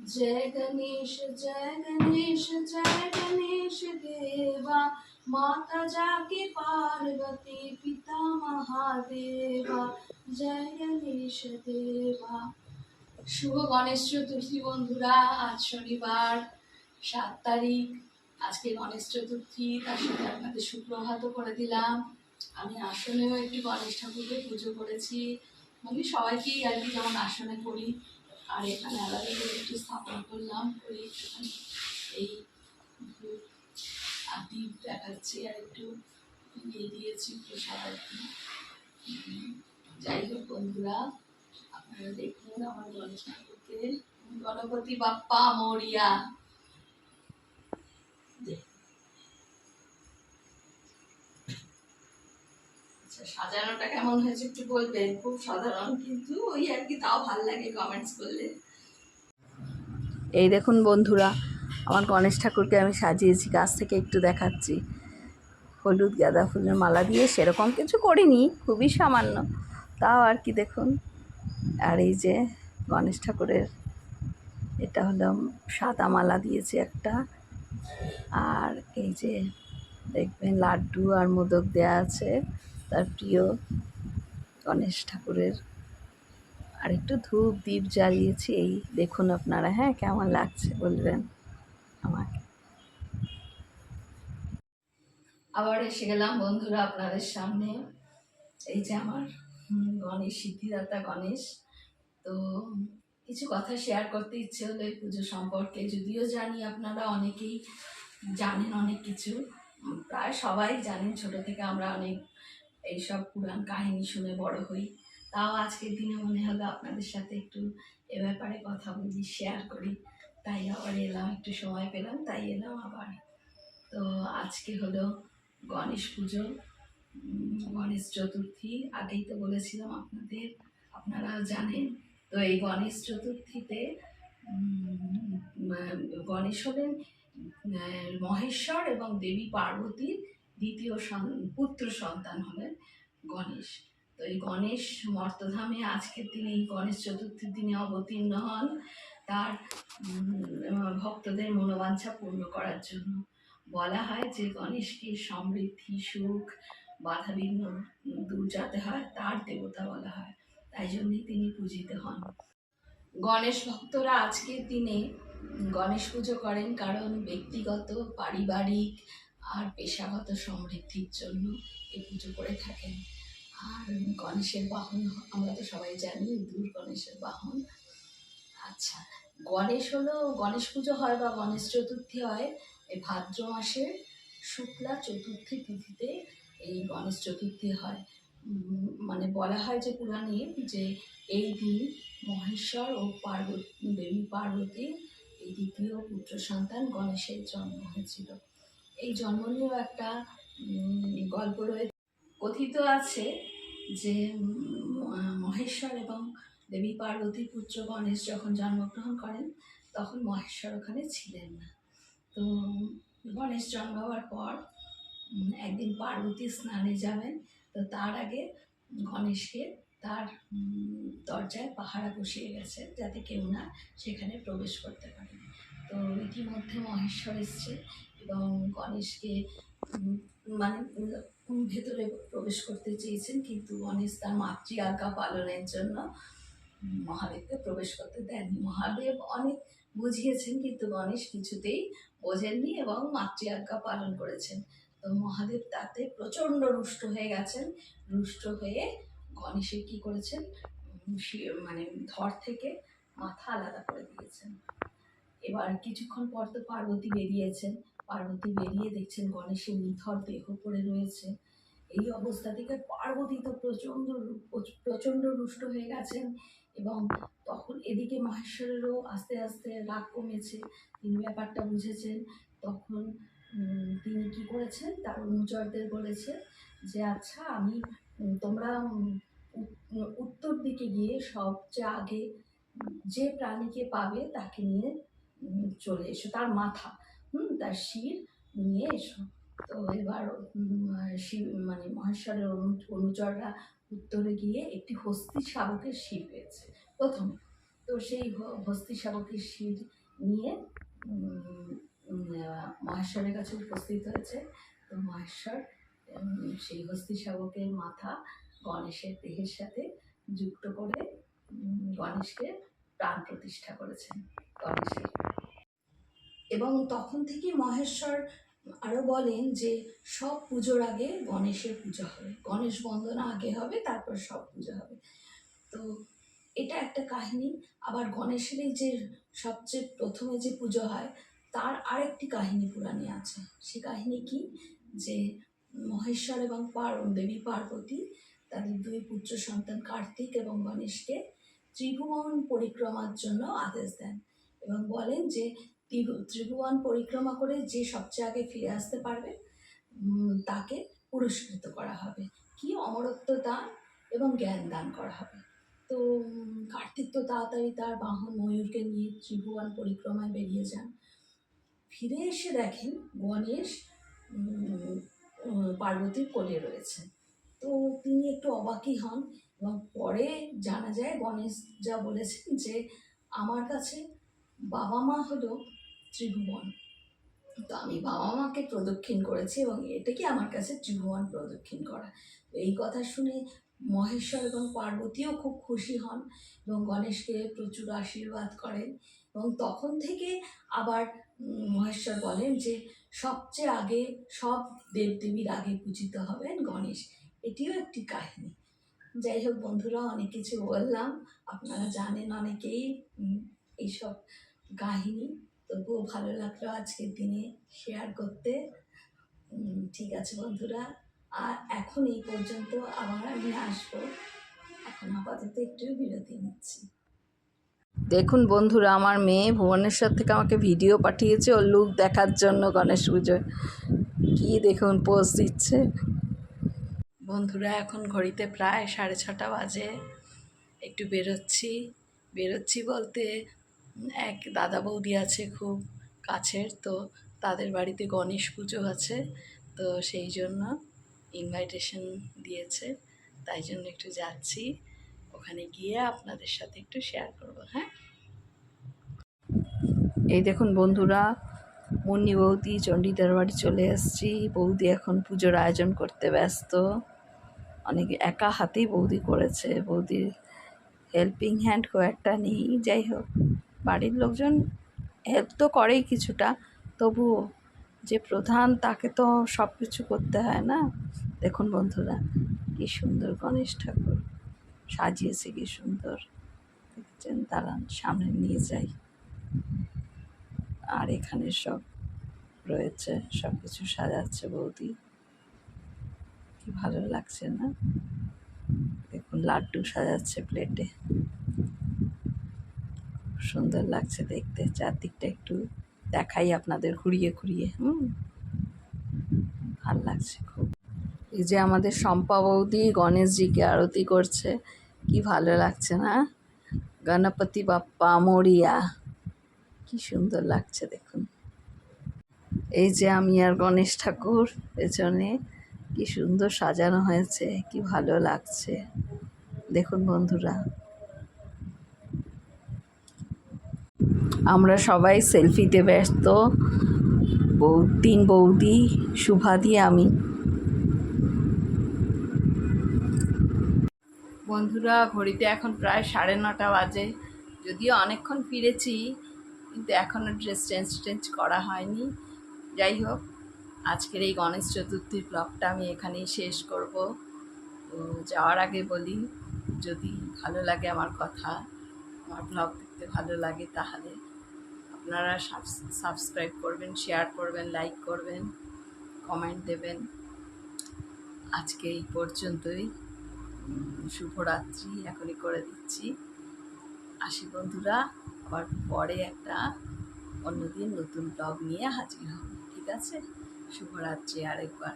जय गणेश जय गणेश जय गणेश देवा, माता जाके पार्वती पिता महादेवा, जय गणेश देवा। শুভ গণেশ চতুর্থী বন্ধুরা। আজ শনিবার 7 তারিখ। আজকে গণেশ চতুর্থী, তার সাথে আপনাদের সুপ্রভাতও করে দিলাম। আমি আসনেও একটু গণেশ ঠাকুরকে পুজো করেছি, মানে সবাইকেই আর কি যেমন আসনে করি, আর এখানে আলাদা করে একটু স্থাপন করলাম, করে একটুখানি এই দ্বীপ দেখাচ্ছি আর একটু ইয়ে দিয়েছি প্রসাদ আর কি। যাই হোক বন্ধুরা, আপনারা দেখুন আমার গণেশ ঠাকুরকে। গণপতি বাপ্পা মরিয়া। আচ্ছা, সাজানোটা কেমন হয়েছে একটু বলবেন। খুব সাধারণ, কিন্তু ওই আর কি, তাও ভাল লাগে কমেন্টস করলে। এই দেখুন বন্ধুরা, আমার গণেশ ঠাকুরকে আমি সাজিয়েছি, কাছ থেকে একটু দেখাচ্ছি। হলুদ গাঁদা ফুলের মালা দিয়ে সেরকম কিছু করিনি, খুবই সামান্য, তাও আর কি দেখুন। আর এই যে গণেশ ঠাকুরের এটা হলো সাদা মালা দিয়েছি একটা, আর এই যে দেখবেন লাড্ডু আর মোদক দেয়া আছে তার প্রিয় গণেশ ঠাকুরের। আর একটু ধূপ দ্বীপ জ্বালিয়েছি, এই দেখুন আপনারা, হ্যাঁ কেমন লাগছে বলবেন আমাকে। আবার এসে গেলাম বন্ধুরা আপনাদের সামনে। এই যে আমার গণেশ, সিদ্ধিদাতা গণেশ। তো কিছু কথা শেয়ার করতে ইচ্ছে হলো এই পুজো সম্পর্কে, যদিও জানি আপনারা অনেকেই জানেন অনেক কিছু, প্রায় সবাই জানেন, ছোট থেকে আমরা অনেক এইসব পুরাণ কাহিনী শুনে বড় হই। তাও আজকের দিনে মনে হলো আপনাদের সাথে একটু এ ব্যাপারে কথা বলি, শেয়ার করি, তাই আবার এলাম, একটু সময় পেলাম তাই এলাম আবার। তো আজকে হলো গণেশ পুজো, গণেশ চতুর্থী, আগেই তো বলেছিলাম আপনাদের, আপনারা জানেন। তো এই গণেশ চতুর্থীতে গণেশ হলেন মহেশ্বর এবং দেবী পার্বতীর দ্বিতীয় পুত্র সন্তান হলেন গণেশ। তো এই গণেশ মর্তধামে আজকের দিনে, এই গণেশ চতুর্থীর দিনে অবতীর্ণ হন তার ভক্তদের মনোবাঞ্ছা পূর্ণ করার জন্য। বলা হয় যে গণেশকে সমৃদ্ধি, সুখ, বাধাবিঘ্ন দূর যাতে হয় তার দেবতা বলা হয়, তাই জন্যই তিনি পূজিত হন। গণেশ ভক্তরা আজকের দিনে গণেশ পুজো করেন কারণ ব্যক্তিগত, পারিবারিক আর পেশাগত সমৃদ্ধির জন্য এই পুজো করে থাকেন। আর গণেশের বাহন আমরা তো সবাই জানি, দূর গণেশের বাহন। আচ্ছা, গণেশ হলো, গণেশ পুজো হয় বা গণেশ চতুর্থী হয় এই ভাদ্র মাসের শুক্লা চতুর্থী তিথিতে এই গণেশ চতুর্থী হয়। মানে বলা হয় যে পুরাণে, যে এই দিন মহেশ্বর ও দেবী পার্বতীর এই দ্বিতীয় পুত্র সন্তান গণেশের জন্ম হয়েছিল। এই জন্ম নিয়েও একটা গল্প রয়েছে। কথিত আছে যে মহেশ্বর এবং দেবী পার্বতীর পুত্র গণেশ যখন জন্মগ্রহণ করেন তখন মহেশ্বর ওখানে ছিলেন না। তো গণেশ জন্ম হওয়ার পর একদিন পার্বতী স্নানে যাবেন, তো তার আগে গণেশকে তার দরজায় পাহারা বসিয়ে গেছে যাতে কেউ না সেখানে প্রবেশ করতে পারে। তো ইতিমধ্যে মহেশ্বর এসছে এবং গণেশকে মানে ভেতরে প্রবেশ করতে চেয়েছেন, কিন্তু গণেশ তার মাতৃ আজ্ঞা পালনের জন্য মহাদেবকে প্রবেশ করতে দেননি। মহাদেব অনেক বুঝিয়েছেন, কিন্তু গণেশ কিছুতেই বোঝেননি এবং মাতৃ আজ্ঞা পালন করেছেন। তো মহাদেব তাতে প্রচণ্ড রুষ্ট হয়ে গেছেন। রুষ্ট হয়ে গণেশের কি করেছেন, মানে ধর থেকে মাথা আলাদা করে দিয়েছেন। এবার কিছুক্ষণ পর তো পার্বতী বেরিয়েছেন, পার্বতী বেরিয়ে দেখছেন গণেশের নিথর দেহ পড়ে রয়েছে। এই অবস্থা থেকে পার্বতী তো প্রচণ্ড রুষ্ট হয়ে গেছেন, এবং তখন এদিকে মহেশ্বরেরও আস্তে আস্তে রাগ কমেছে, তিনি ব্যাপারটা বুঝেছেন। তখন তিনি কি করেছেন, তার অনুচরদের বলেছে যে আচ্ছা, আমি তোমরা উত্তর দিকে গিয়ে সবচেয়ে আগে যে প্রাণীকে পাবে তাকে নিয়ে চলে এসো, তার মাথা, তার শির নিয়ে এসো। তো এবার মানে মহেশ্বরের অনুচররা উত্তরে গিয়ে একটি হস্তি শাবকের শির পেয়েছে প্রথমে। তো সেই হস্তি শাবকের শির নিয়ে মহেশ্বরের কাছে উপস্থিত হয়েছে। তো মহেশ্বর সেই হস্তি শাবকের মাথা গণেশের দেহের সাথে যুক্ত করে গণেশকে প্রাণ প্রতিষ্ঠা করেছেন গণেশের। এবং তখন থেকে মহেশ্বর আরও বলেন যে সব পুজোর আগে গণেশের পুজো হবে, গণেশ বন্দনা আগে হবে, তারপর সব পুজো হবে। তো এটা একটা কাহিনী। আবার গণেশের এই যে সবচেয়ে প্রথমে যে পুজো হয় তার আরেকটি কাহিনী পুরাণে আছে। সে কাহিনী কি, যে মহেশ্বর এবং দেবী পার্বতী তাদের দুই পুত্র সন্তান কার্তিক এবং গণেশকে ত্রিভুবন পরিক্রমার জন্য আদেশ দেন এবং বলেন যে ত্রিভুবন পরিক্রমা করে যে সবচেয়ে আগে ফিরে আসতে পারবে তাকে পুরস্কৃত করা হবে, কি অমরত্ব দান এবং জ্ঞান দান করা হবে। তো কার্তিক তো তাড়াতাড়ি তার বাহন ময়ূরকে নিয়ে ত্রিভুবন পরিক্রমায় বেরিয়ে যান। ফিরে এসে দেখেন গণেশ পার্বতীর কোলে রয়েছে। তো তিনি একটু অবাকই হন এবং পরে জানা যায় গণেশ যা বলেছেন যে আমার কাছে বাবা মা হলো ত্রিভুবন, তো আমি বাবা মাকে প্রদক্ষিণ করেছি এবং এটাকে আমার কাছে ত্রিভুবন প্রদক্ষিণ করা। এই কথা শুনে মহেশ্বর এবং পার্বতীও খুব খুশি হন এবং গণেশকে প্রচুর আশীর্বাদ করেন। এবং তখন থেকে আবার মহেশ্বর বলেন যে সবচেয়ে আগে সব দেবদেবীর আগে পূজিত হবেন গণেশ। এটিও একটি কাহিনী। যাই হোক বন্ধুরা, অনেক কিছু বললাম, আপনারা জানেন অনেকেই এইসব কাহিনী, তবুও ভালো লাগলো আজকের দিনে শেয়ার করতে। ঠিক আছে বন্ধুরা, আর এখন এই পর্যন্ত, আবার আমি আসবো। এখন আপাতত একটু বিরতি নিচ্ছি। দেখুন বন্ধুরা, আমার মেয়ে ভুবনেশ্বর থেকে আমাকে ভিডিও পাঠিয়েছে ওর লুক দেখার জন্য গণেশ পুজোয়। কি দেখুন পোজ দিচ্ছে। বন্ধুরা, এখন ঘড়িতে প্রায় 6:30 বাজে। একটু বেরোচ্ছি বলতে এক দাদা বৌদি আছে খুব কাছের, তো তাদের বাড়িতে গণেশ পুজো আছে, তো সেই জন্য ইনভাইটেশন দিয়েছে, তাই জন্য একটু যাচ্ছি। ওখানে গিয়ে আপনাদের সাথে একটু শেয়ার করব। হ্যাঁ, এই দেখুন বন্ধুরা, মুন্নি বৌদি চণ্ডীদার বাড়ি চলে এসেছি। বৌদি এখন পুজোর আয়োজন করতে ব্যস্ত। অনেক একা হাতেই বৌদি করেছে, বৌদির হেল্পিং হ্যান্ড খুব একটা নেই। যাই হোক, বাড়ির লোকজন হেল্প তো করেই কিছুটা, তবুও যে প্রধান তাকে তো সব কিছু করতে হয় না। দেখুন বন্ধুরা, কি সুন্দর গণেশ ঠাকুর সাজিয়েছে, কি সুন্দর দেখছেন। দাঁড়ান সামনে নিয়ে যাই। আর এখানে সব রয়েছে, সব কিছু সাজাচ্ছে বৌদি, কি ভালো লাগছে না? দেখুন লাড্ডু সাজাচ্ছে প্লেটে, সুন্দর লাগছে দেখতে। চারদিকটা একটু দেখাই আপনাদের ঘুরিয়ে ঘুরিয়ে। ভাল লাগছে খুব। এই যে আমাদের শম্পা বৌদি গণেশজিকে আরতি করছে, কি ভালো লাগছে না? গণপতি বাপ্পা মোরিয়া, কি সুন্দর লাগছে দেখুন। এই যে আমি আর গণেশ ঠাকুর পেছনে, কি সুন্দর সাজানো হয়েছে, কি ভালো লাগছে দেখুন বন্ধুরা। আমরা সবাই সেলফিতে ব্যস্ত, তিন বৌদি, শুভাদি, আমি। বন্ধুরা, ঘড়িতে এখন প্রায় 9:30 বাজে। যদিও অনেকক্ষণ ফিরেছি, কিন্তু এখনও ড্রেস চেঞ্জ করা হয়নি। যাই হোক, আজকের এই গণেশ চতুর্থীর ব্লগটা আমি এখানেই শেষ করব। তো যাওয়ার আগে বলি, যদি ভালো লাগে আমার কথা, আমার ব্লগ দেখতে ভালো লাগে, তাহলে আপনারা সাবস্ক্রাইব করবেন, শেয়ার করবেন, লাইক করবেন, কমেন্ট দেবেন। আজকে এই পর্যন্তই। শুভরাত্রি এখনই করে দিচ্ছি। আসি বন্ধুরা, আবার পরে একটা অন্যদিন নতুন ব্লগ নিয়ে হাজির হব। ঠিক আছে, শুভরাত্রি আরেকবার।